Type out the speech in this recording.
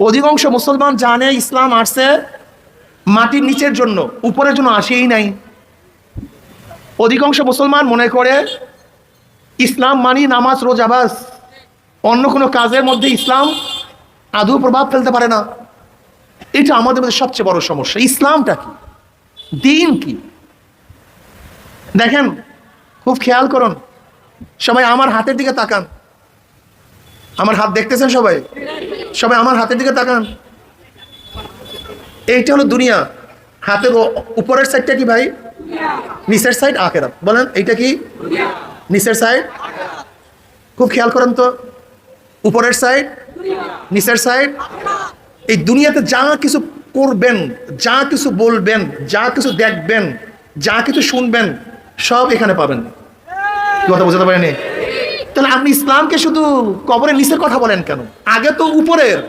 অধিকাংশ মুসলমান জানে ইসলাম আসছে মাটির নিচের জন্য, উপরের জন্য আসেই নাই। অধিকাংশ মুসলমান মনে করে ইসলাম মানি নামাজ রোজা বাস, অন্য কোনো কাজের মধ্যে ইসলাম আদৌ প্রভাব ফেলতে পারে না। এটা আমাদের মধ্যে সবচেয়ে বড় সমস্যা। ইসলামটা কি, দিন কি? দেখেন, খুব খেয়াল করুন, সবাই আমার হাতের দিকে তাকান। আমার হাত দেখতেছেন সবাই? সবাই আমার হাতের দিকে তাকান। এইটা হলো দুনিয়া। হাতের উপরের সাইডটা কি ভাই? নিচের সাইড আখিরাত। বলেন এইটা কি? নিচের সাইড। খুব খেয়াল করেন তো, উপরের সাইড, নিচের সাইড। এই দুনিয়াতে যা কিছু করবেন, যা কিছু বলবেন, যা কিছু দেখবেন, যা কিছু শুনবেন, সব এখানে পাবেন। কথা বোঝাতে পারেনি? তাহলে আপনি ইসলামকে শুধু কবরের নিচের কথা বলেন কেন? আগে তো উপরের।